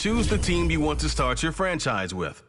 Choose the team you want to start your franchise with.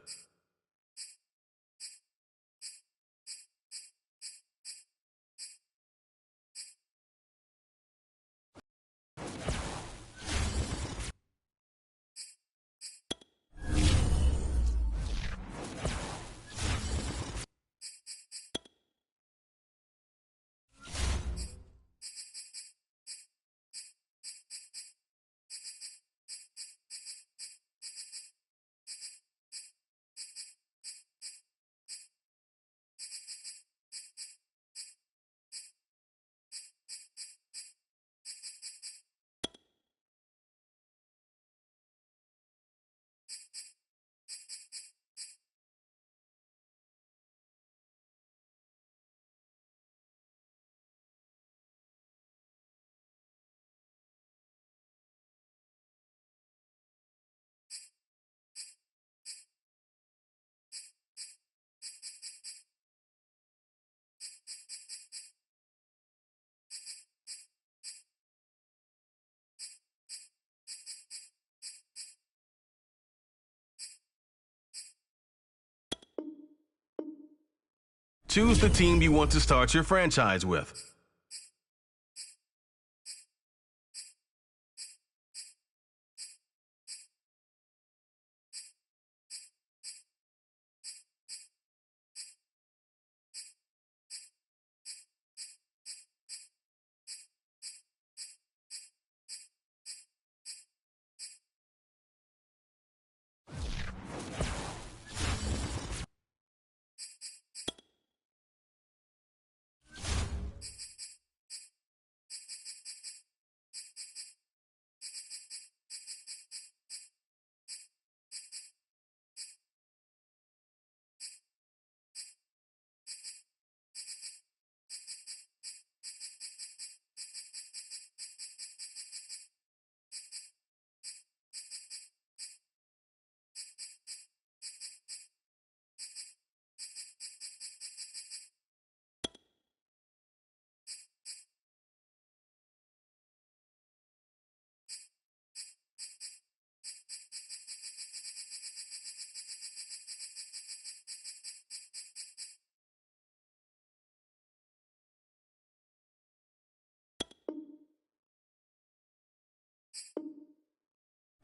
Choose the team you want to start your franchise with.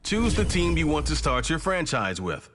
Choose the team you want to start your franchise with.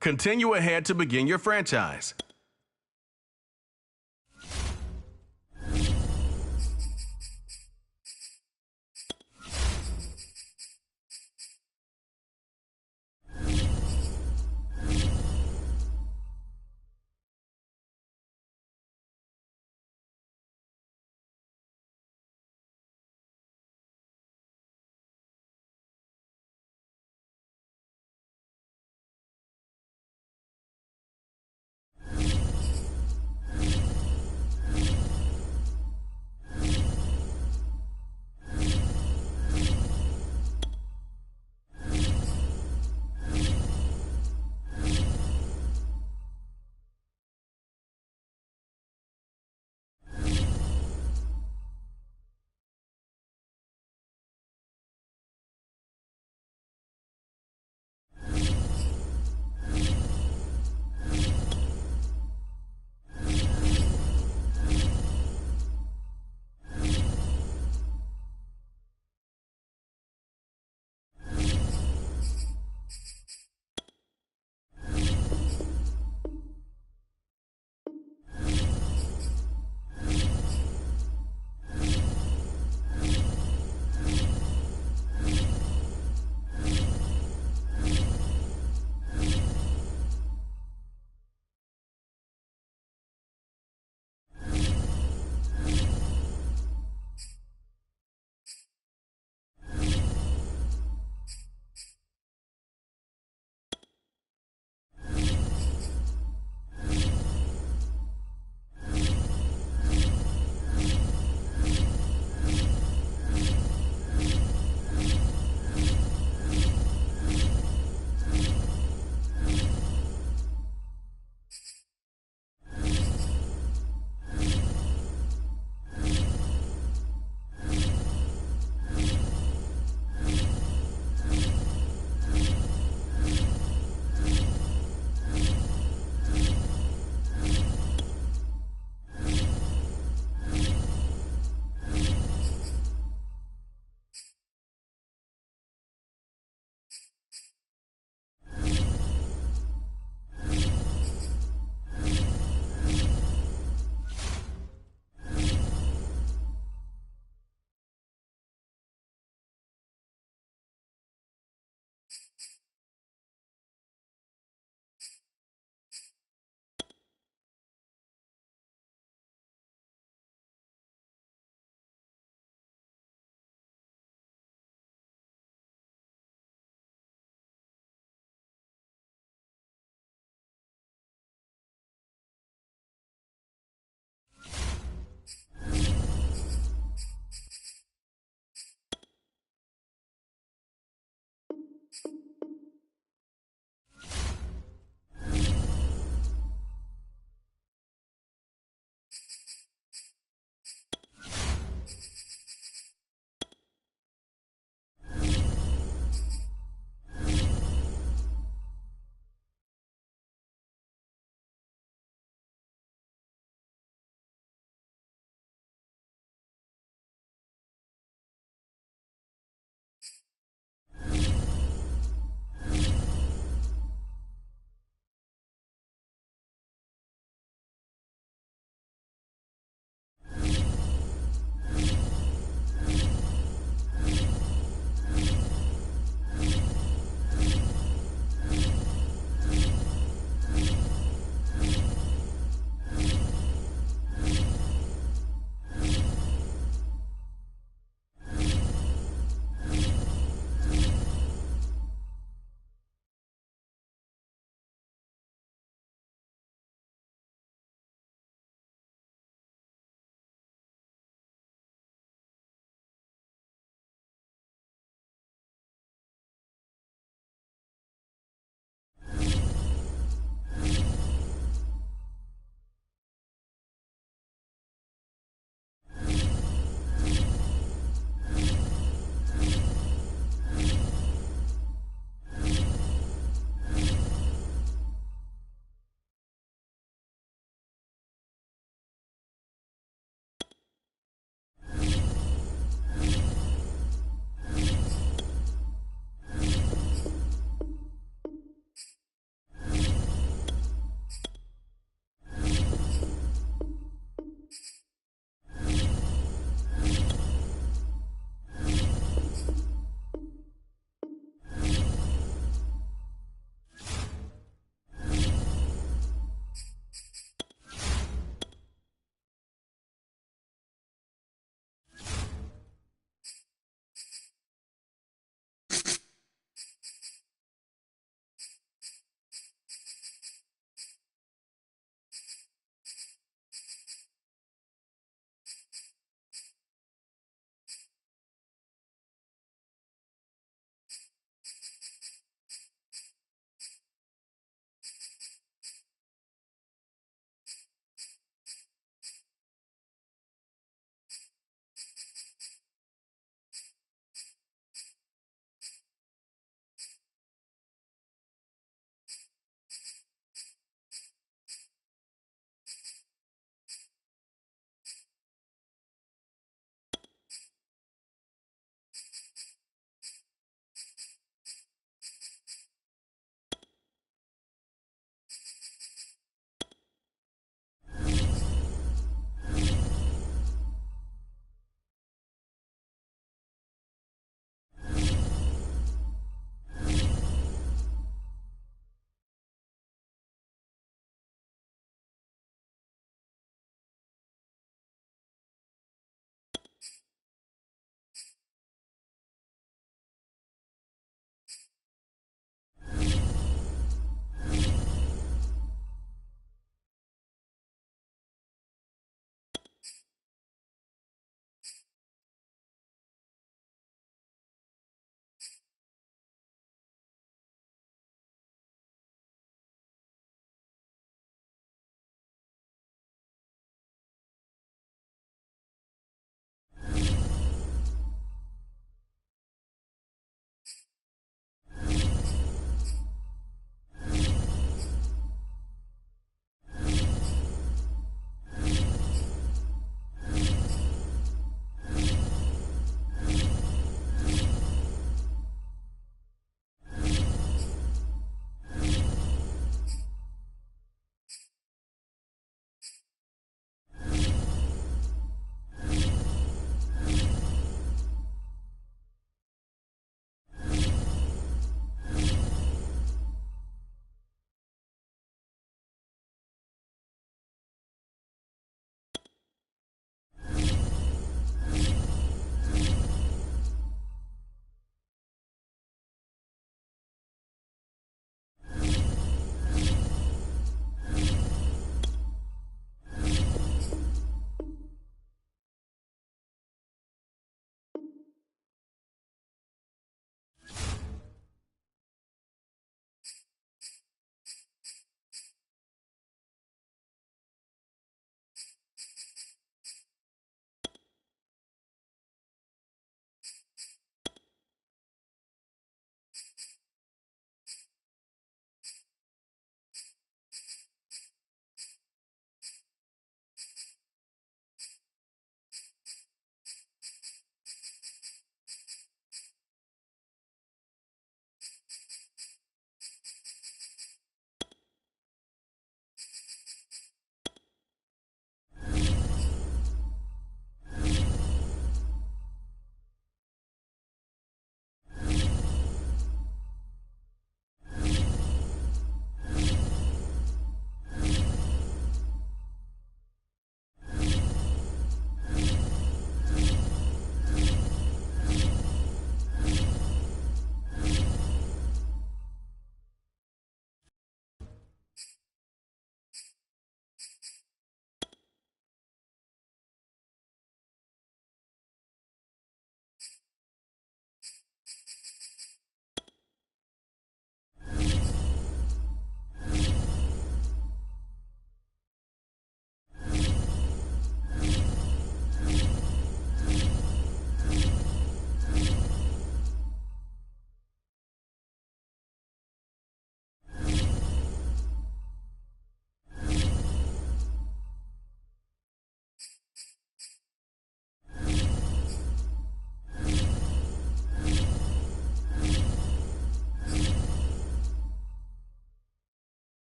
Continue ahead to begin your franchise.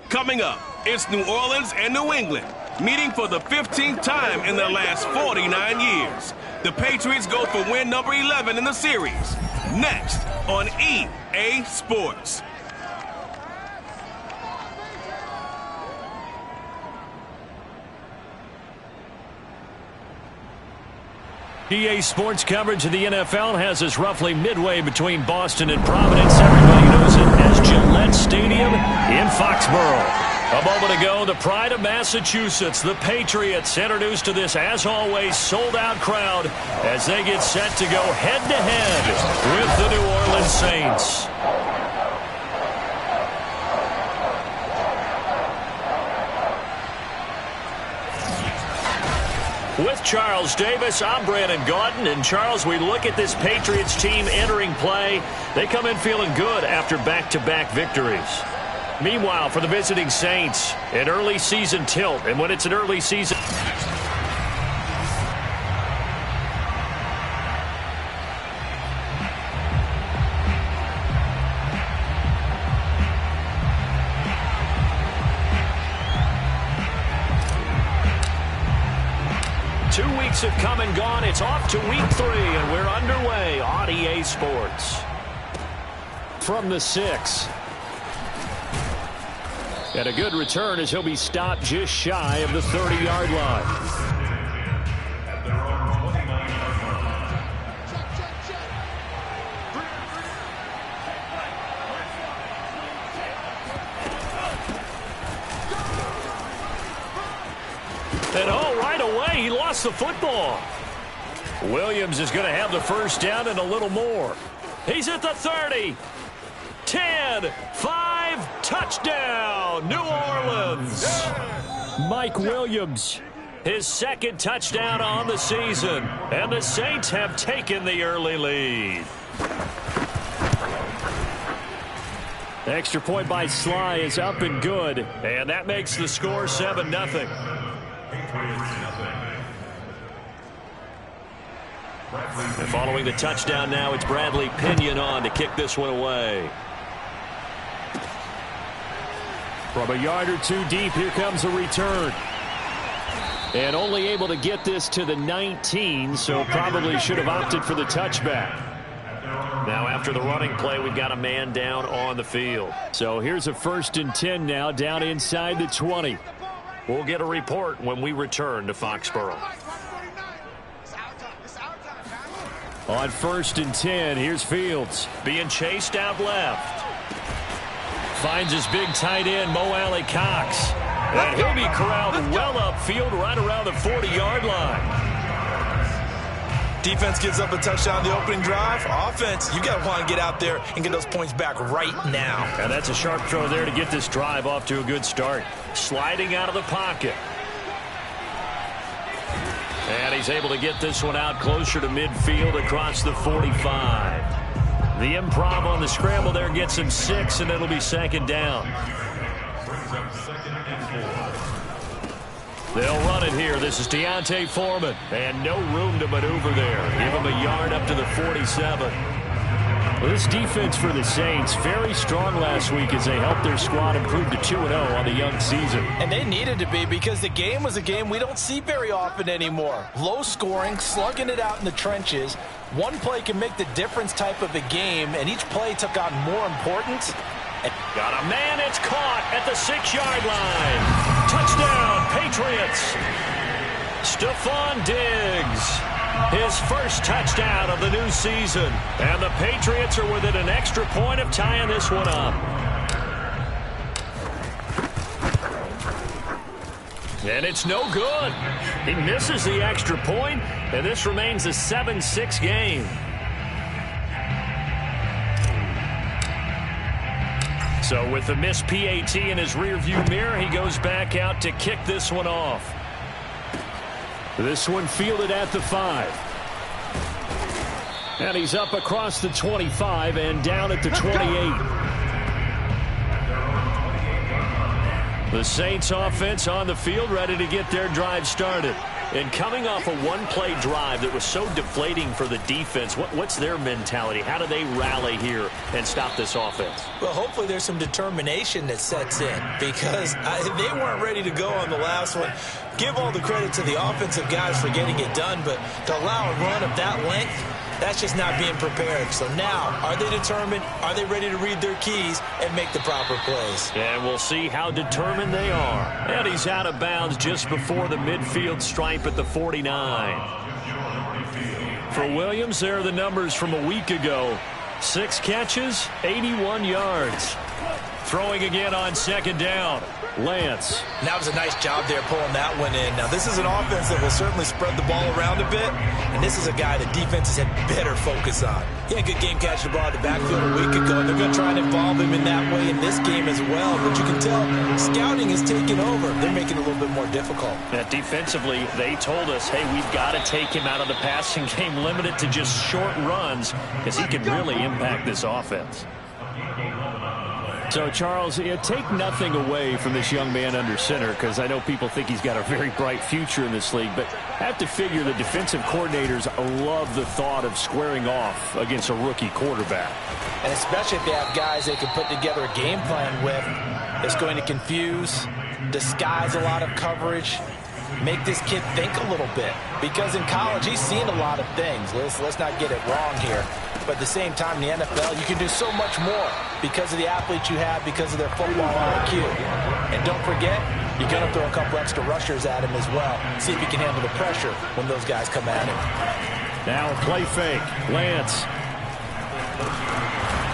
Coming up, it's New Orleans and New England, meeting for the 15th time in their last 49 years. The Patriots go for win number 11 in the series. Next on EA Sports. EA Sports coverage of the NFL has us roughly midway between Boston and Providence. Everybody knows it as Gillette Stadium in Foxborough. A moment ago, the pride of Massachusetts, the Patriots, introduced to this, as always, sold-out crowd as they get set to go head-to-head with the New Orleans Saints. With Charles Davis, I'm Brandon Gaudin. And Charles, we look at this Patriots team entering play. They come in feeling good after back-to-back victories. Meanwhile, for the visiting Saints, an early season tilt. And when it's an early season... have come and gone. It's off to week 3, and we're underway on EA Sports. From the 6. And a good return as he'll be stopped just shy of the 30-yard line. And right away, he lost the football. Williams is going to have the first down and a little more. He's at the 30. 10, 5, touchdown, New Orleans. Mike Williams, his second touchdown on the season. And the Saints have taken the early lead. Extra point by Sly is up and good. And that makes the score 7-0. And following the touchdown now, it's Bradley Pinion on to kick this one away. From a yard or two deep, here comes a return. And only able to get this to the 19, so probably should have opted for the touchback. Now after the running play, we've got a man down on the field. So here's a 1st and 10 now, down inside the 20. We'll get a report when we return to Foxborough. On 1st and 10, here's Fields. Being chased out left. Finds his big tight end, Mo Alley Cox. And he'll be corralled well upfield right around the 40-yard line. Defense gives up a touchdown the opening drive. Offense, you got to want to get out there and get those points back right now. And that's a sharp throw there to get this drive off to a good start. Sliding out of the pocket. And he's able to get this one out closer to midfield across the 45. The improv on the scramble there gets him 6, and it'll be 2nd down. They'll run it here. This is Deontay Foreman. And no room to maneuver there. Give him a yard up to the 47. Well, this defense for the Saints, very strong last week as they helped their squad improve to 2-0 on the young season. And they needed to be because the game was a game we don't see very often anymore. Low scoring, slugging it out in the trenches. One play can make the difference type of a game, and each play took on more importance. Got a man, it's caught at the 6-yard line. Touchdown, Patriots. Stephon Diggs. His first touchdown of the new season. And the Patriots are within an extra point of tying this one up. And it's no good. He misses the extra point, and this remains a 7-6 game. So with the missed PAT in his rearview mirror, he goes back out to kick this one off. This one fielded at the 5. And he's up across the 25 and down at the 28. The Saints offense on the field, ready to get their drive started. And coming off a one-play drive that was so deflating for the defense, what's their mentality? How do they rally here and stop this offense? Well, hopefully there's some determination that sets in, because they weren't ready to go on the last one. Give all the credit to the offensive guys for getting it done, but to allow a run of that length, that's just not being prepared. So now, are they determined? Are they ready to read their keys and make the proper plays? And we'll see how determined they are. And he's out of bounds just before the midfield stripe at the 49. For Williams, there are the numbers from a week ago. 6 catches, 81 yards. Throwing again on second down. Lance. That was a nice job there pulling that one in. Now, this is an offense that will certainly spread the ball around a bit, and this is a guy that defenses had better focus on. He had a good game catching the ball at the backfield a week ago, and they're going to try and involve him in that way in this game as well. But you can tell scouting is taking over. They're making it a little bit more difficult. Defensively, they told us, hey, we've got to take him out of the passing game, limited to just short runs, because he can really impact this offense. So, Charles, take nothing away from this young man under center, because I know people think he's got a very bright future in this league, but I have to figure the defensive coordinators love the thought of squaring off against a rookie quarterback. And especially if they have guys they can put together a game plan with that's going to confuse, disguise a lot of coverage, make this kid think a little bit. Because in college, he's seen a lot of things. Let's not get it wrong here. But at the same time, in the NFL, you can do so much more because of the athletes you have, because of their football IQ. And don't forget, you're going to throw a couple extra rushers at him as well. See if he can handle the pressure when those guys come at him. Now play fake. Lance.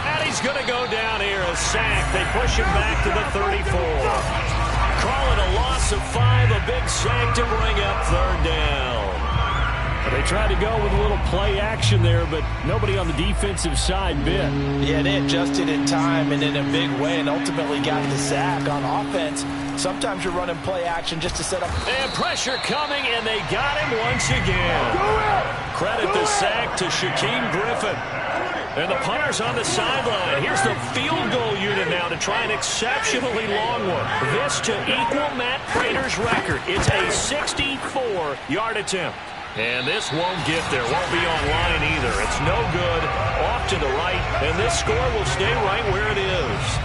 And he's going to go down here. A sack. They push him back to the 34. Call it a loss of 5. A big sack to bring up third down. They tried to go with a little play action there, but nobody on the defensive side bit. Yeah, they adjusted in time and in a big way and ultimately got the sack on offense. Sometimes you're running play action just to set up. And pressure coming, and they got him once again. Credit the sack to Shaquem Griffin. And the punter's on the sideline. Here's the field goal unit now to try an exceptionally long one. This to equal Matt Prater's record. It's a 64-yard attempt. And this won't get there. Won't be online either. It's no good. Off to the right. And this score will stay right where it is.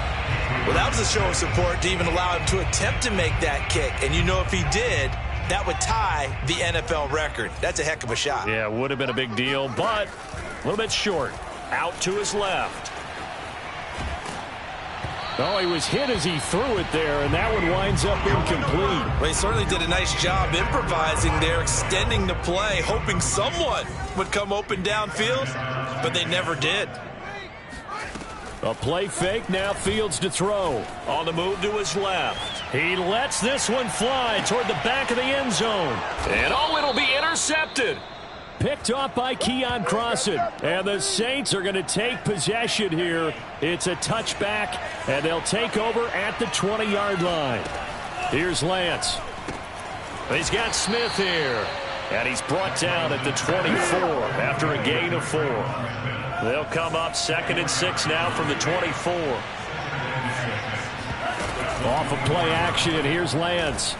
Well, that was a show of support to even allow him to attempt to make that kick. And you know if he did, that would tie the NFL record. That's a heck of a shot. Yeah, it would have been a big deal, but a little bit short. Out to his left. Oh, he was hit as he threw it there, and that one winds up incomplete. Well, he certainly did a nice job improvising there, extending the play, hoping someone would come open downfield, but they never did. A play fake, now Fields to throw. On the move to his left. He lets this one fly toward the back of the end zone. And oh, it'll be intercepted. Picked off by Keon Crossan. And the Saints are going to take possession here. It's a touchback, and they'll take over at the 20-yard line. Here's Lance. He's got Smith here. And he's brought down at the 24 after a gain of 4. They'll come up 2nd and 6 now from the 24. Off of play action, and here's Lance.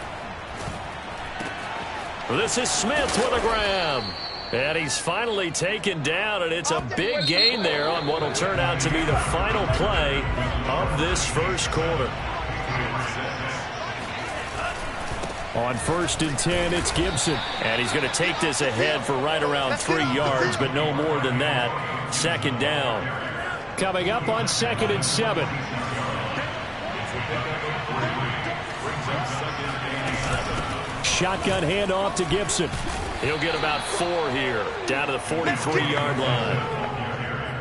This is Smith with a grab. And he's finally taken down, and it's a big gain there on what will turn out to be the final play of this first quarter. On 1st and 10, it's Gibson. And he's going to take this ahead for right around 3 yards, but no more than that. 2nd down. Coming up on 2nd and 7. Shotgun handoff to Gibson. He'll get about 4 here, down to the 43-yard line.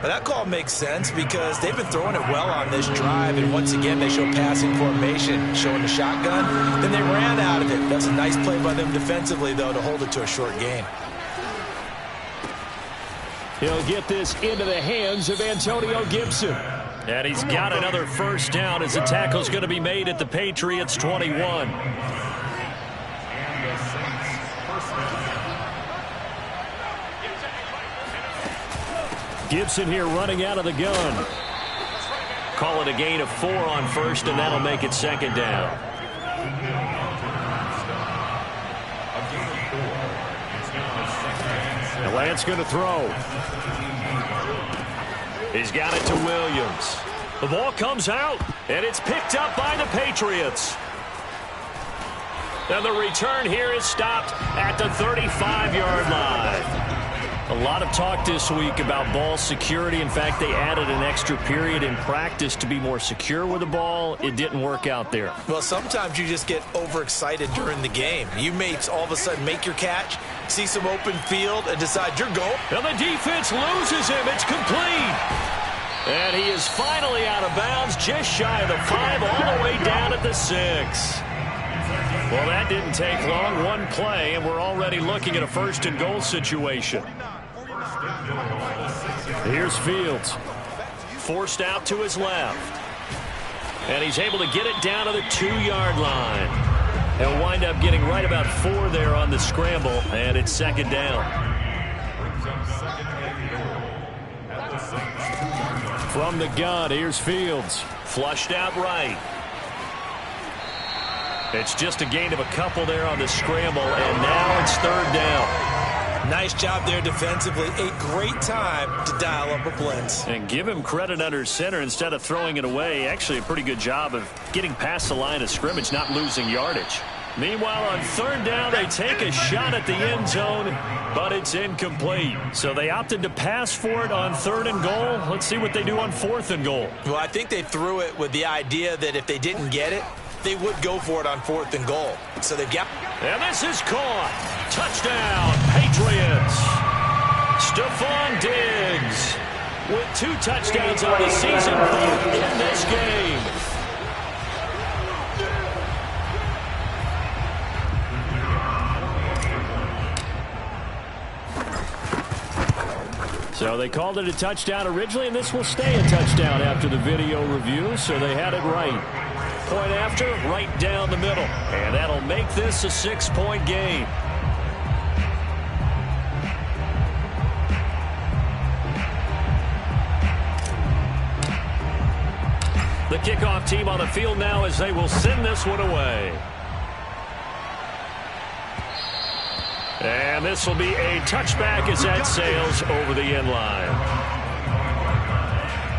Well, that call makes sense because they've been throwing it well on this drive, and once again they show passing formation, showing the shotgun. Then they ran out of it. That's a nice play by them defensively, though, to hold it to a short gain. He'll get this into the hands of Antonio Gibson. And he's got another first down as the tackle's going to be made at the Patriots' 21. Gibson here running out of the gun. Call it a gain of 4 on first, and that'll make it second down. And Lance going to throw. He's got it to Williams. The ball comes out, and it's picked up by the Patriots. And the return here is stopped at the 35-yard line. A lot of talk this week about ball security. In fact, they added an extra period in practice to be more secure with the ball. It didn't work out there. Well, sometimes you just get overexcited during the game. You may all of a sudden make your catch, see some open field, and decide you're going. And the defense loses him. It's complete. And he is finally out of bounds, just shy of the 5, all the way down at the 6. Well, that didn't take long. One play, and we're already looking at a 1st and goal situation. Here's Fields. Forced out to his left. And he's able to get it down to the 2-yard line. He'll wind up getting right about 4 there on the scramble, and it's second down. From the gun, here's Fields. Flushed out right. It's just a gain of a couple there on the scramble, and now it's 3rd down. Nice job there defensively. A great time to dial up a blitz. And give him credit under center instead of throwing it away. Actually, a pretty good job of getting past the line of scrimmage, not losing yardage. Meanwhile, on 3rd down, they take a shot at the end zone, but it's incomplete. So they opted to pass for it on 3rd and goal. Let's see what they do on 4th and goal. Well, I think they threw it with the idea that if they didn't get it, they would go for it on 4th and goal. So they've got... And this is caught. Touchdown, Patriots. Stephon Diggs with 2 touchdowns on the season in this game. So they called it a touchdown originally, and this will stay a touchdown after the video review, so they had it right. Point after, right down the middle. And that'll make this a 6-point game. The kickoff team on the field now as they will send this one away. And this will be a touchback as that sails over the end line.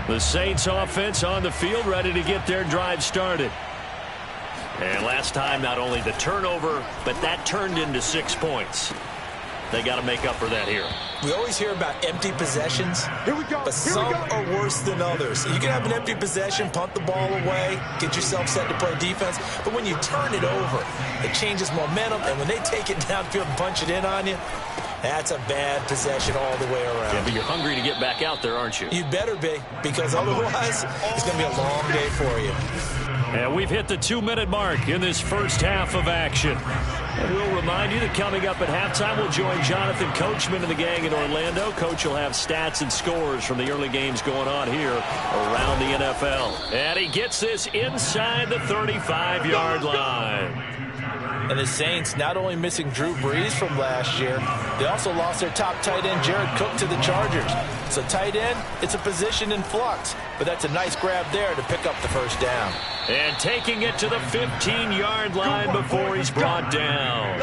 The Saints offense on the field ready to get their drive started. And last time, not only the turnover, but that turned into 6 points. They got to make up for that here. We always hear about empty possessions, but some are worse than others. You can have an empty possession, punt the ball away, get yourself set to play defense, but when you turn it over, it changes momentum, and when they take it downfield and punch it in on you, that's a bad possession all the way around. Yeah, but you're hungry to get back out there, aren't you? You better be, because otherwise, it's going to be a long day for you. And we've hit the 2-minute mark in this first half of action. And we'll remind you that coming up at halftime, we'll join Jonathan Coachman and the gang in Orlando. Coach will have stats and scores from the early games going on here around the NFL. And he gets this inside the 35-yard line. And the Saints not only missing Drew Brees from last year, they also lost their top tight end, Jared Cook, to the Chargers. So tight end, it's a position in flux. But that's a nice grab there to pick up the first down. And taking it to the 15-yard line before he's brought down.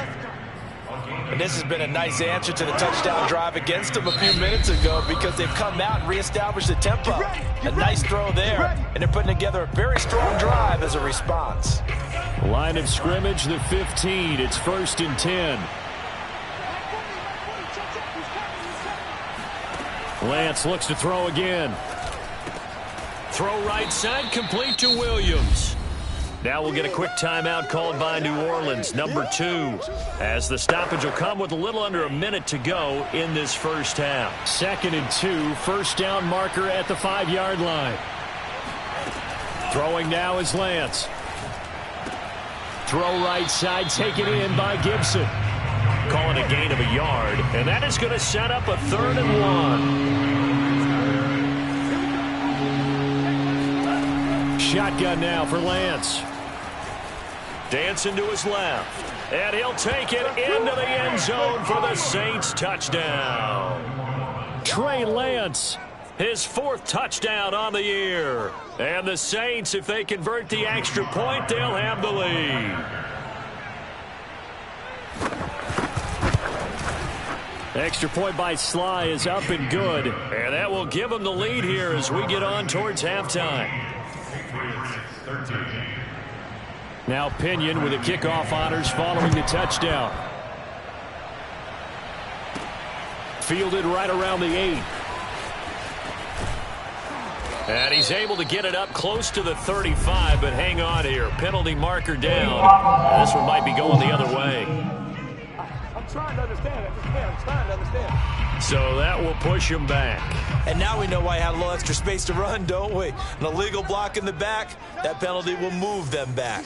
And this has been a nice answer to the touchdown drive against them a few minutes ago because they've come out and reestablished the tempo. A nice throw there, and they're putting together a very strong drive as a response. Line of scrimmage, the 15. It's 1st and 10. Lance looks to throw again. Throw right side, complete to Williams. Now we'll get a quick timeout called by New Orleans, number 2, as the stoppage will come with a little under a minute to go in this first half. 2nd and 2, first down marker at the 5-yard line. Throwing now is Lance. Throw right side, taken in by Gibson. Calling a gain of a yard, and that is going to set up a 3rd and 1. Shotgun now for Lance. Dancing to his left. And he'll take it into the end zone for the Saints touchdown. Trey Lance, his 4th touchdown on the year. And the Saints, if they convert the extra point, they'll have the lead. Extra point by Sly is up and good. And that will give them the lead here as we get on towards halftime. Now Pinion with the kickoff honors following the touchdown. Fielded right around the 8. And he's able to get it up close to the 35, but hang on here. Penalty marker down. This one might be going the other way. I'm trying to understand. I'm trying to understand. So that will push him back. And now we know why he had a little extra space to run, don't we? An illegal block in the back, that penalty will move them back.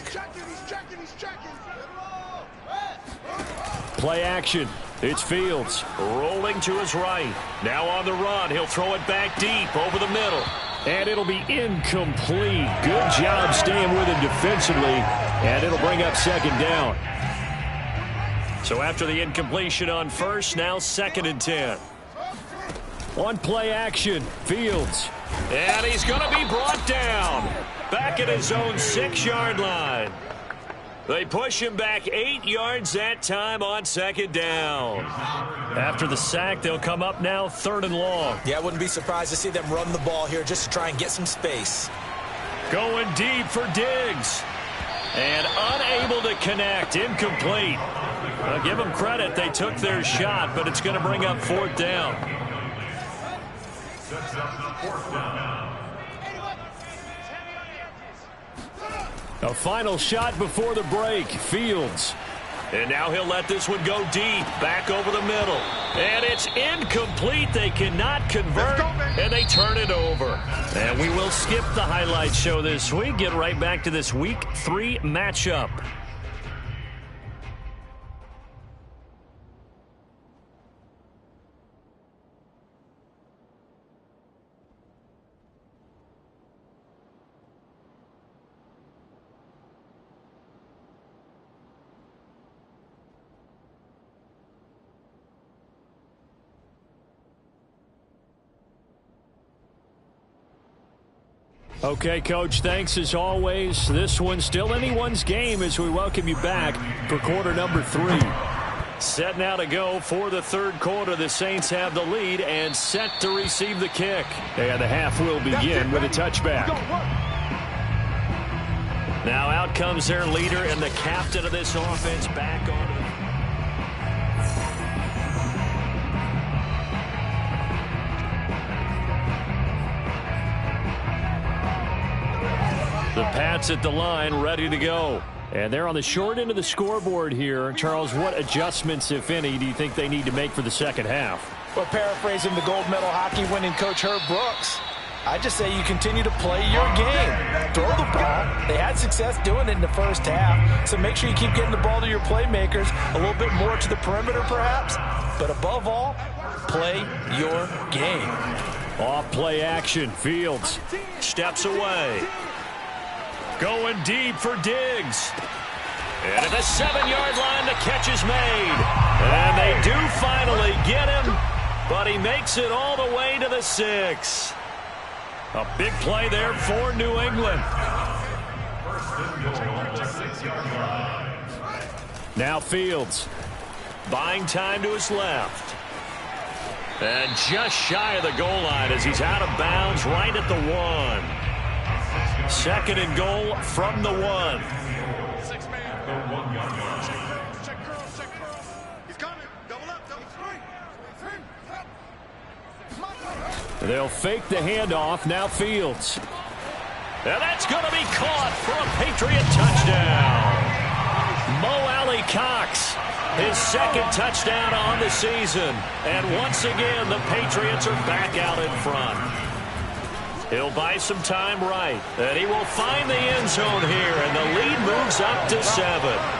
Play action. It's Fields rolling to his right. Now on the run. He'll throw it back deep over the middle. And it'll be incomplete. Good job staying with him defensively. And it'll bring up 2nd down. So after the incompletion on first, now 2nd and 10. On play action, Fields. And he's going to be brought down. Back at his own 6-yard line. They push him back 8 yards that time on 2nd down. After the sack, they'll come up now 3rd and long. Yeah, I wouldn't be surprised to see them run the ball here just to try and get some space. Going deep for Diggs. And unable to connect. Incomplete. I'll give them credit. They took their shot, but it's going to bring up 4th down. A final shot before the break. Fields. And now he'll let this one go deep. Back over the middle. And it's incomplete. They cannot convert. And they turn it over. And we will skip the highlight show this week. Get right back to this Week 3 matchup. Okay, Coach, thanks as always. This one's still anyone's game as we welcome you back for quarter number 3. Set now to go for the 3rd quarter. The Saints have the lead and set to receive the kick. And the half will begin with a touchback. Now out comes their leader and the captain of this offense back on. The Pats at the line, ready to go. And they're on the short end of the scoreboard here. Charles, what adjustments, if any, do you think they need to make for the 2nd half? Well, paraphrasing the gold medal hockey winning coach Herb Brooks, I just say you continue to play your game. Throw the ball. They had success doing it in the first half, so make sure you keep getting the ball to your playmakers, a little bit more to the perimeter perhaps, but above all, play your game. Off play action. Fields steps away. Going deep for Diggs. And at the 7-yard line, the catch is made. And they do finally get him, but he makes it all the way to the 6. A big play there for New England. Now Fields. Buying time to his left. And just shy of the goal line as he's out of bounds right at the 1. 2nd and goal from the 1. They'll fake the handoff. Now Fields. And that's going to be caught for a Patriot touchdown. Mo Alley Cox, his second touchdown on the season. And once again, the Patriots are back out in front. He'll buy some time right. And he will find the end zone here. And the lead moves up to 7.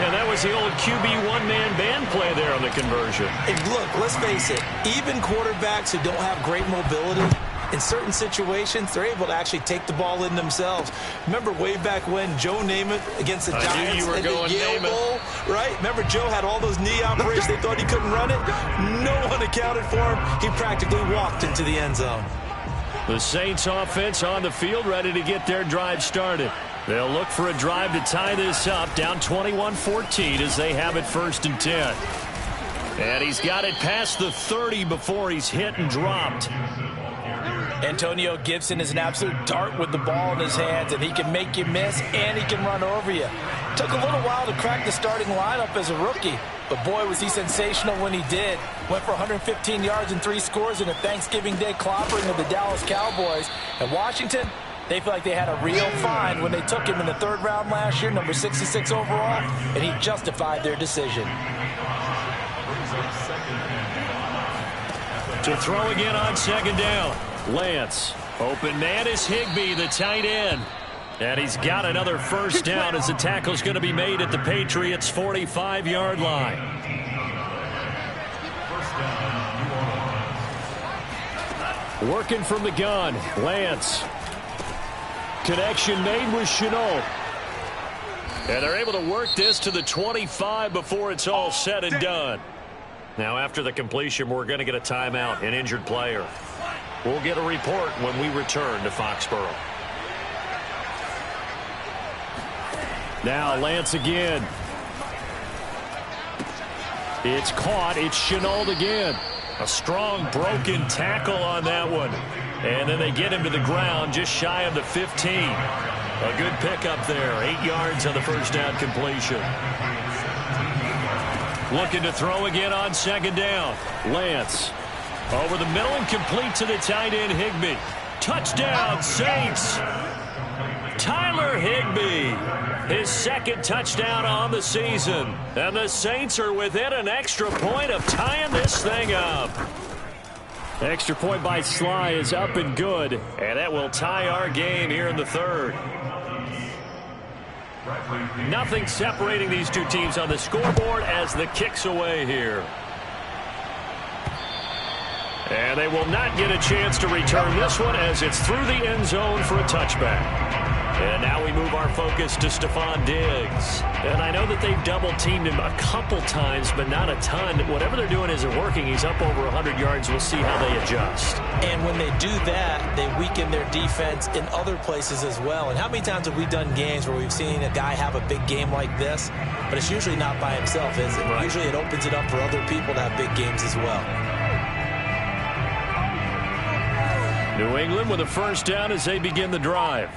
And that was the old QB one-man band play there on the conversion. And look, let's face it. Even quarterbacks who don't have great mobility, in certain situations, they're able to actually take the ball in themselves. Remember way back when Joe Namath against the Giants at the Yale Bowl, right? Remember Joe had all those knee operations. They thought he couldn't run it. No one accounted for him. He practically walked into the end zone. The Saints offense on the field, ready to get their drive started. They'll look for a drive to tie this up, down 21-14 as they have it 1st and 10. And he's got it past the 30 before he's hit and dropped. Antonio Gibson is an absolute dart with the ball in his hands, and he can make you miss, and he can run over you. Took a little while to crack the starting lineup as a rookie, but boy, was he sensational when he did. Went for 115 yards and 3 scores in a Thanksgiving Day clobbering of the Dallas Cowboys. And Washington, they feel like they had a real find when they took him in the 3rd round last year, number 66 overall, and he justified their decision. To throw again on 2nd down. Lance, open man is Higbee, the tight end. And he's got another 1st down as the tackle's going to be made at the Patriots' 45-yard line. Working from the gun, Lance. Connection made with Chenault. And they're able to work this to the 25 before it's all said and done. Now after the completion, we're going to get a timeout, an injured player. We'll get a report when we return to Foxborough. Now Lance again. It's caught. It's Chenault again. A strong broken tackle on that one. And then they get him to the ground just shy of the 15. A good pickup there. 8 yards on the 1st down completion. Looking to throw again on 2nd down. Lance. Over the middle and complete to the tight end, Higbee. Touchdown, Saints. Tyler Higbee, his 2nd touchdown on the season. And the Saints are within an extra point of tying this thing up. Extra point by Sly is up and good. And that will tie our game here in the 3rd. Nothing separating these two teams on the scoreboard as the kick's away here. And they will not get a chance to return this one as it's through the end zone for a touchback. And now we move our focus to Stephon Diggs. And I know that they've double-teamed him a couple times, but not a ton. Whatever they're doing isn't working. He's up over 100 yards. We'll see how they adjust. And when they do that, they weaken their defense in other places as well. And how many times have we done games where we've seen a guy have a big game like this? But it's usually not by himself, is it? Right. Usually it opens it up for other people to have big games as well. New England with a 1st down as they begin the drive.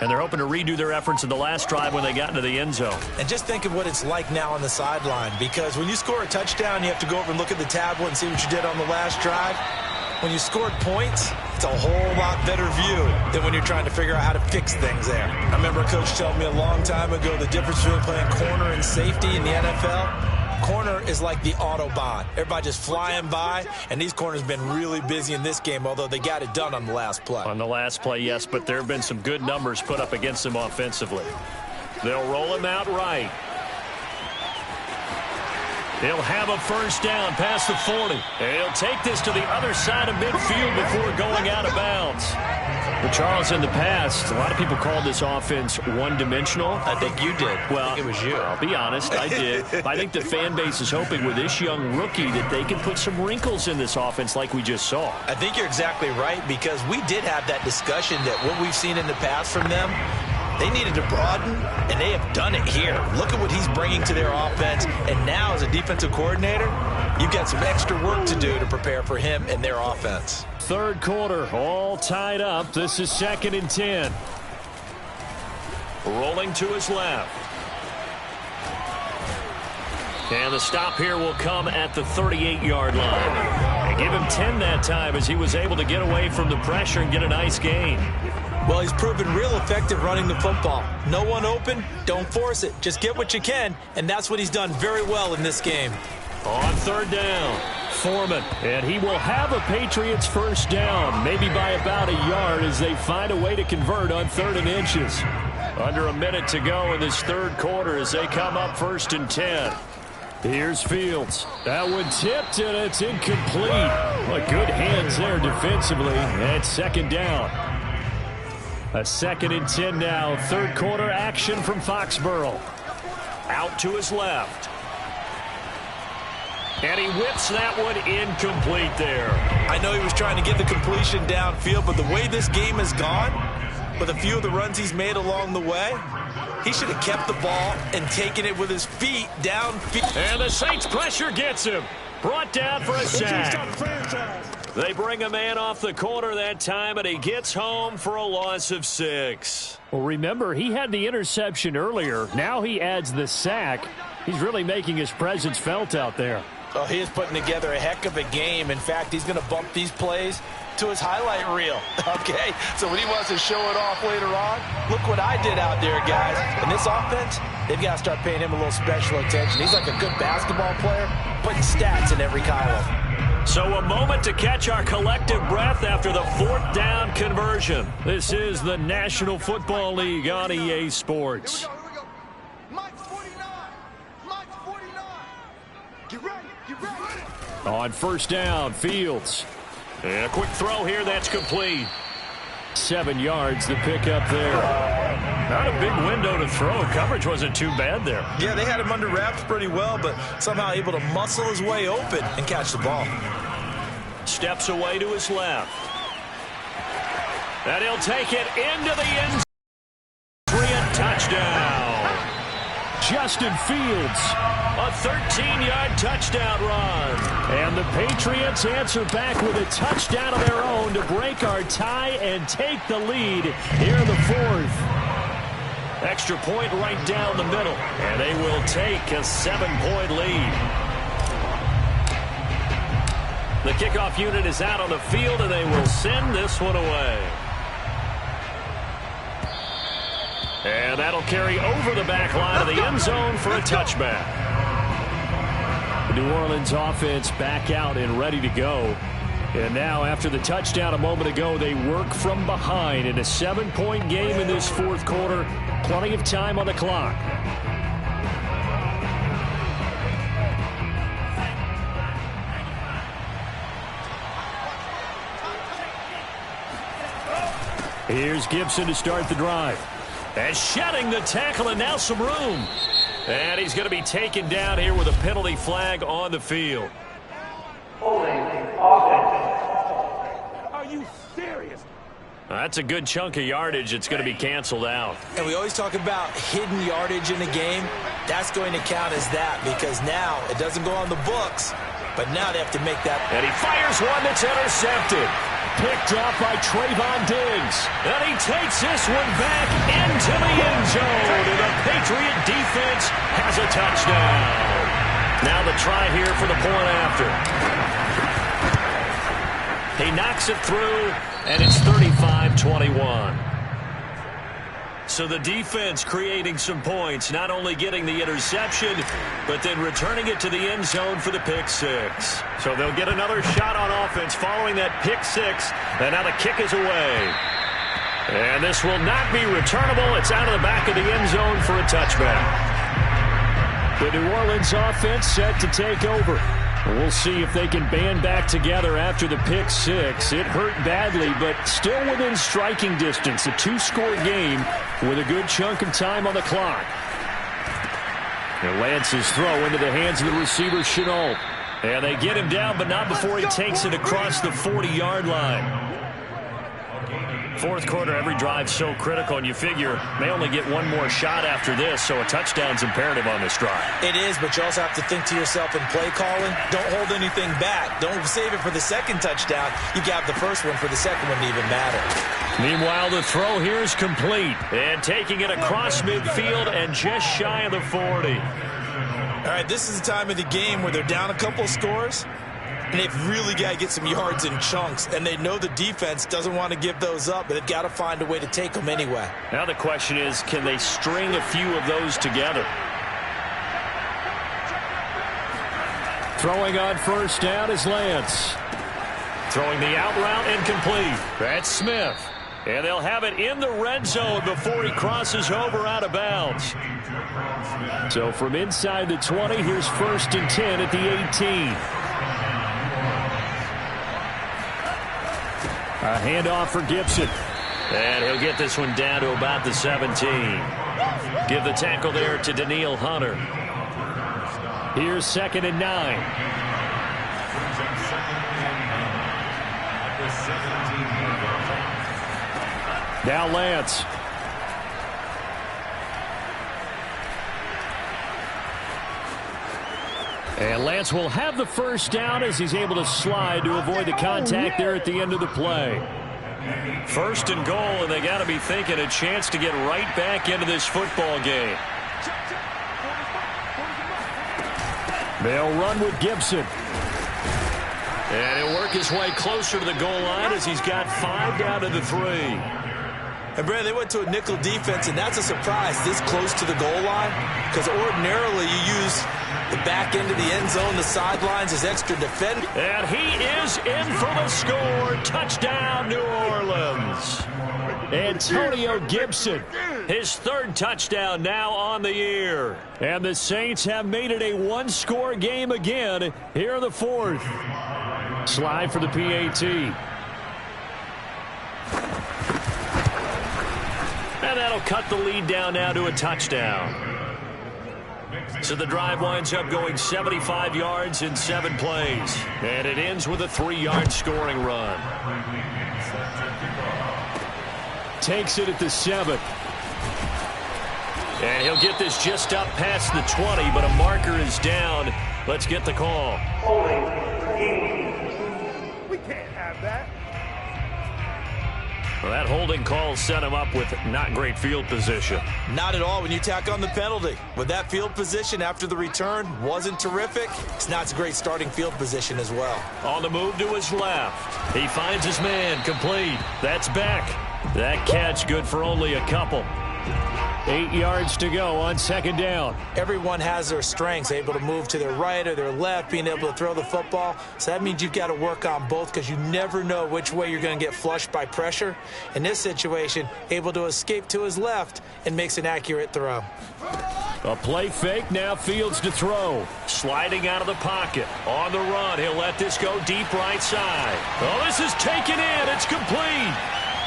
And they're hoping to redo their efforts in the last drive when they got into the end zone. And just think of what it's like now on the sideline, because when you score a touchdown, you have to go over and look at the tablet and see what you did on the last drive. When you scored points, it's a whole lot better view than when you're trying to figure out how to fix things there. I remember a coach telling me a long time ago the difference between playing corner and safety in the NFL. Corner is like the Autobahn. Everybody just flying by, and these corners have been really busy in this game, although they got it done on the last play. On the last play, yes, but there have been some good numbers put up against them offensively. They'll roll him out right. He'll have a 1st down past the 40. And he'll take this to the other side of midfield before going out of bounds. But Charles, in the past, a lot of people called this offense one-dimensional. I think you did. Well, I think it was you. I'll be honest, I did. I think the fan base is hoping with this young rookie that they can put some wrinkles in this offense like we just saw. I think you're exactly right, because we did have that discussion that what we've seen in the past from them, they needed to broaden, and they have done it here. Look at what he's bringing to their offense, and now as a defensive coordinator, you've got some extra work to do to prepare for him and their offense. 3rd quarter, all tied up. This is 2nd and 10. Rolling to his left. And the stop here will come at the 38-yard line. And give him 10 that time as he was able to get away from the pressure and get a nice gain. Well, he's proven real effective running the football. No one open, don't force it. Just get what you can, and that's what he's done very well in this game. On third down, Foreman, and he will have a Patriots first down, maybe by about a yard as they find a way to convert on 3rd and inches. Under a minute to go in this third quarter as they come up 1st and 10. Here's Fields. That one tipped, and it's incomplete. Well, good hands there defensively. And 2nd down. A 2nd and 10 now. Third quarter action from Foxborough. Out to his left. And he whips that one incomplete there. I know he was trying to get the completion downfield, but the way this game has gone, with a few of the runs he's made along the way, he should have kept the ball and taken it with his feet downfield. And the Saints pressure gets him. Brought down for a sack. They bring a man off the corner that time, and he gets home for a loss of 6. Well, remember, he had the interception earlier. Now he adds the sack. He's really making his presence felt out there. Oh, he is putting together a heck of a game. In fact, he's going to bump these plays to his highlight reel. Okay, so when he wants to show it off later on, look what I did out there, guys. In this offense, they've got to start paying him a little special attention. He's like a good basketball player, putting stats in every column. So a moment to catch our collective breath after the 4th down conversion. This is the National Football League on EA Sports. On 1st down, Fields. And a quick throw here that's complete. 7 yards the pickup there. Not a big window to throw. Coverage wasn't too bad there. Yeah, they had him under wraps pretty well, but somehow able to muscle his way open and catch the ball. Steps away to his left. And he'll take it into the end zone. Touchdown. Justin Fields, a 13-yard touchdown run. And the Patriots answer back with a touchdown of their own to break our tie and take the lead here in the 4th. Extra point right down the middle, and they will take a 7-point lead. The kickoff unit is out on the field, and they will send this one away. And that'll carry over the back line of the end zone for a touchback. The New Orleans offense back out and ready to go. And now, after the touchdown a moment ago, they work from behind in a 7-point game in this 4th quarter. Plenty of time on the clock. Here's Gibson to start the drive. And shedding the tackle, and now some room. And he's going to be taken down here with a penalty flag on the field. Are you serious? That's a good chunk of yardage. It's going to be canceled out. And we always talk about hidden yardage in a game. That's going to count as that because now it doesn't go on the books, but now they have to make that. And he fires one that's intercepted. Picked off by Trayvon Diggs. And he takes this one back into the end zone. And the Patriot defense has a touchdown. Now the try here for the point after. He knocks it through, and it's 35-21. So the defense creating some points, not only getting the interception, but then returning it to the end zone for the pick 6. So they'll get another shot on offense following that pick 6, and now the kick is away. And this will not be returnable. It's out of the back of the end zone for a touchback. The New Orleans offense set to take over. We'll see if they can band back together after the pick 6. It hurt badly, but still within striking distance. A 2-score game with a good chunk of time on the clock. And Lance's throw into the hands of the receiver, Chenault. And they get him down, but not before he takes it across the 40-yard line. 4th quarter, every drive so critical, and you figure they only get one more shot after this, so a touchdown's imperative on this drive. It is, but you also have to think to yourself in play calling, don't hold anything back. Don't save it for the second touchdown. You got the first one for the second one to even matter. Meanwhile, the throw here is complete, and taking it across midfield and just shy of the 40. All right, this is the time of the game where they're down a couple of scores. and they've really got to get some yards in chunks, and they know the defense doesn't want to give those up, but they've got to find a way to take them anyway. Now the question is, can they string a few of those together? Throwing on first down is Lance. Throwing the out route incomplete. That's Smith. And they'll have it in the red zone before he crosses over out of bounds. So from inside the 20, here's 1st and 10 at the 18. A handoff for Gibson. And he'll get this one down to about the 17. Give the tackle there to Daniil Hunter. Here's 2nd and 9. Now Lance. And Lance will have the first down as he's able to slide to avoid the contact there at the end of the play. 1st and goal, and they got to be thinking a chance to get right back into this football game. They'll run with Gibson. And he'll work his way closer to the goal line as he's got 5 down to the 3. And, Brad, they went to a nickel defense, and that's a surprise this close to the goal line, because ordinarily you use the back end of the end zone, the sidelines as extra defend. And he is in for the score. Touchdown, New Orleans. Antonio Gibson, his 3rd touchdown now on the year. And the Saints have made it a one-score game again here in the 4th. Slide for the PAT. And that'll cut the lead down now to a touchdown. So the drive winds up going 75 yards in 7 plays. And it ends with a 3-yard scoring run. Takes it at the 7. And he'll get this just up past the 20, but a marker is down. Let's get the call. We can't have that. Well, that holding call set him up with not great field position. Not at all when you tack on the penalty. With that field position after the return wasn't terrific, it's not a great starting field position as well. On the move to his left. He finds his man, complete. That's Beck. That catch good for only a couple. 8 yards to go on 2nd down. Everyone has their strengths, able to move to their right or their left, being able to throw the football. So that means you've got to work on both because you never know which way you're going to get flushed by pressure. In this situation, able to escape to his left and makes an accurate throw. A play fake, now Fields to throw. Sliding out of the pocket. On the run, he'll let this go deep right side. Oh, this is taken in. It's complete.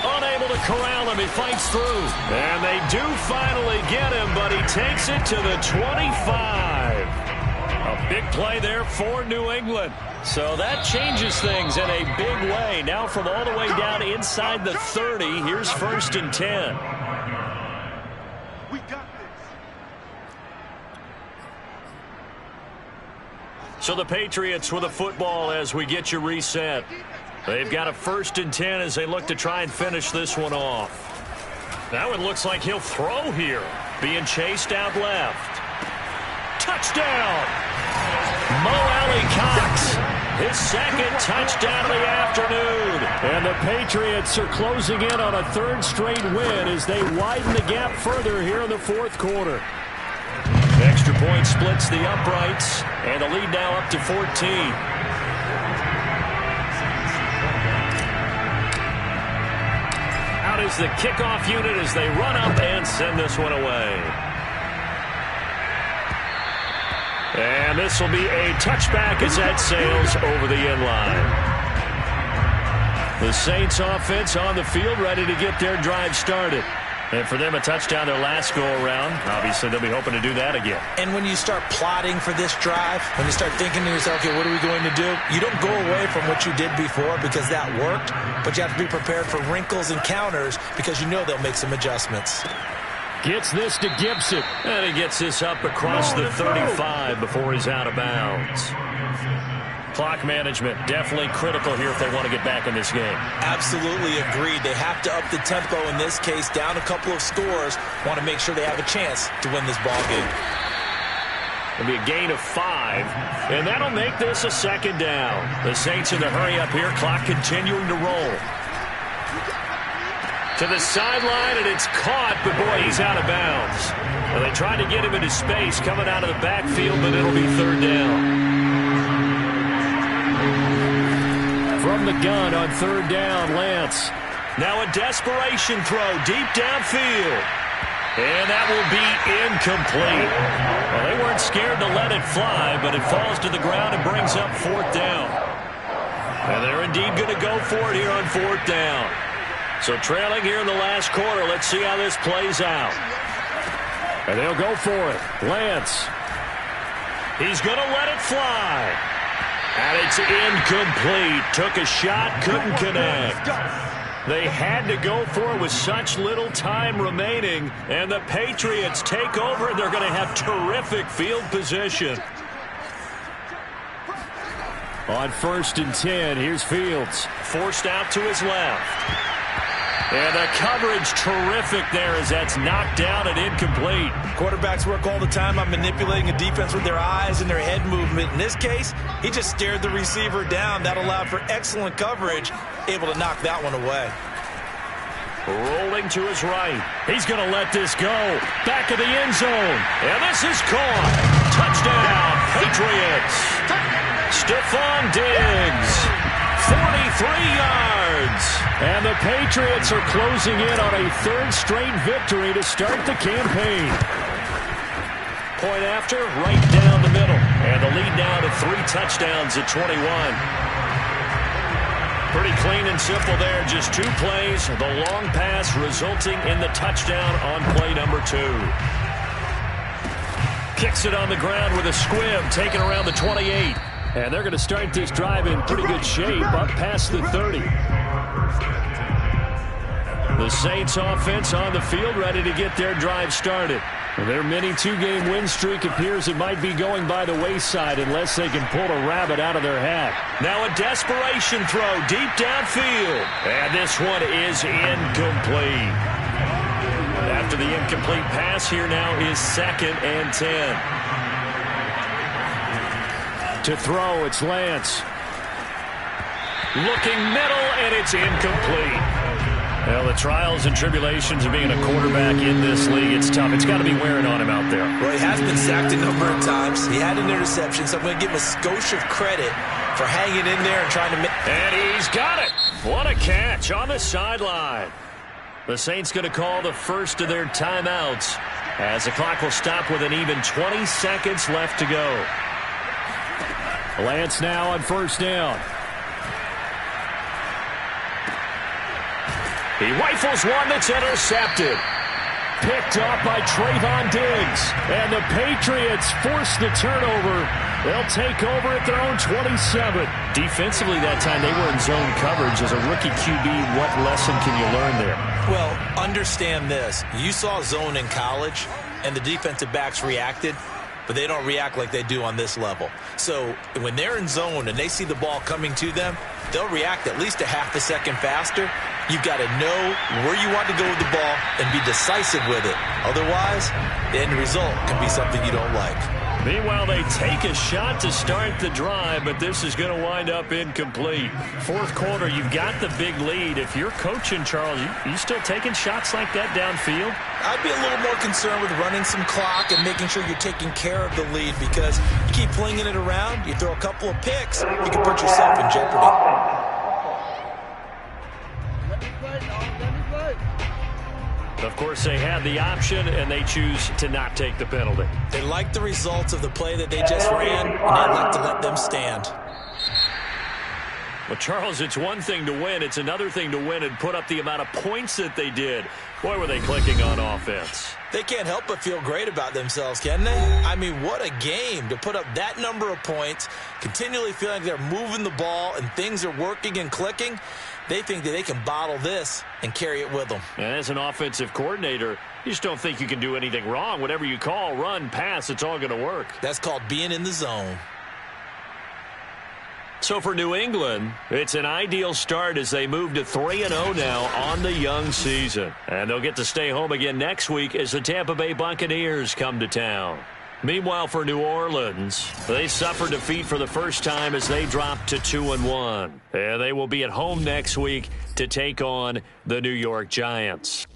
Unable to corral him, he fights through. And they do finally get him, but he takes it to the 25. A big play there for New England. So that changes things in a big way. Now from all the way down inside the 30, here's 1st and 10. We got this. So the Patriots with a football as we get you reset. They've got a 1st and 10 as they look to try and finish this one off. That one looks like he'll throw here. Being chased out left. Touchdown! Mo Alley-Cox. His 2nd touchdown of the afternoon. And the Patriots are closing in on a 3rd straight win as they widen the gap further here in the 4th quarter. Extra point splits the uprights. And the lead now up to 14. Is the kickoff unit as they run up and send this one away. And this will be a touchback as that sails over the end line. The Saints offense on the field ready to get their drive started. And for them, a touchdown their last go-around. Obviously, they'll be hoping to do that again. And when you start plotting for this drive, when you start thinking to yourself, okay, what are we going to do? You don't go away from what you did before because that worked, but you have to be prepared for wrinkles and counters because you know they'll make some adjustments. Gets this to Gibson. And he gets this up across the 35 before he's out of bounds. Clock management definitely critical here if they want to get back in this game. Absolutely agreed. They have to up the tempo in this case, down a couple of scores. Want to make sure they have a chance to win this ball game. It'll be a gain of 5, and that'll make this a second down. The Saints in the hurry up here, clock continuing to roll. To the sideline, and it's caught, but boy, he's out of bounds. Well, they tried to get him into space coming out of the backfield, but it'll be third down. From the gun on third down, Lance. Now a desperation throw deep downfield. And that will be incomplete. Well, they weren't scared to let it fly, but it falls to the ground and brings up fourth down. And they're indeed going to go for it here on fourth down. So trailing here in the last quarter, let's see how this plays out. And they'll go for it. Lance. He's going to let it fly. And it's incomplete. Took a shot, couldn't connect. They had to go for it with such little time remaining. And the Patriots take over. They're going to have terrific field position. On 1st and 10, here's Fields. Forced out to his left. And the coverage terrific there as that's knocked down and incomplete. Quarterbacks work all the time on manipulating a defense with their eyes and their head movement. In this case, he just stared the receiver down. That allowed for excellent coverage, able to knock that one away. Rolling to his right. He's going to let this go. Back of the end zone. And this is caught. Touchdown, Patriots. Stephon Diggs. 43 yards. And the Patriots are closing in on a third straight victory to start the campaign. Point after, right down the middle. And the lead now to 3 touchdowns at 21. Pretty clean and simple there. Just 2 plays. The long pass resulting in the touchdown on play number 2. Kicks it on the ground with a squib, taken around the 28. And they're going to start this drive in pretty good shape up past the 30. The Saints offense on the field ready to get their drive started. Their mini 2-game win streak appears it might be going by the wayside unless they can pull a rabbit out of their hat. Now a desperation throw deep downfield. And this one is incomplete. After the incomplete pass, here now is 2nd and 10. To throw, it's Lance. Looking middle, and it's incomplete. Well, the trials and tribulations of being a quarterback in this league, it's tough. It's got to be wearing on him out there. Well, he has been sacked a number of times. He had an interception, so I'm going to give him a skosh of credit for hanging in there and trying to make... And he's got it. What a catch on the sideline. The Saints going to call the first of their timeouts as the clock will stop with an even 20 seconds left to go. Lance now on first down. He rifles one that's intercepted. Picked up by Trayvon Diggs. And the Patriots force the turnover. They'll take over at their own 27. Defensively that time they were in zone coverage. As a rookie QB, what lesson can you learn there? Well, understand this. You saw zone in college, and the defensive backs reacted. But they don't react like they do on this level. So when they're in zone and they see the ball coming to them, they'll react at least a half a second faster. You've got to know where you want to go with the ball and be decisive with it. Otherwise, the end result can be something you don't like. Meanwhile, they take a shot to start the drive, but this is going to wind up incomplete. Fourth quarter, you've got the big lead. If you're coaching, Charles, you still taking shots like that downfield? I'd be a little more concerned with running some clock and making sure you're taking care of the lead, because you keep flinging it around, you throw a couple of picks, you can put yourself in jeopardy. Of course, they had the option, and they choose to not take the penalty. They like the results of the play that they just ran, and I'd like to let them stand. Well, Charles, it's one thing to win. It's another thing to win and put up the amount of points that they did. Boy, were they clicking on offense. They can't help but feel great about themselves, can they? I mean, what a game to put up that number of points, continually feeling like they're moving the ball and things are working and clicking. They think that they can bottle this and carry it with them. And as an offensive coordinator, you just don't think you can do anything wrong. Whatever you call, run, pass, it's all going to work. That's called being in the zone. So for New England, it's an ideal start as they move to 3-0 now on the young season. And they'll get to stay home again next week as the Tampa Bay Buccaneers come to town. Meanwhile, for New Orleans, they suffered defeat for the first time as they dropped to 2-1. And they will be at home next week to take on the New York Giants.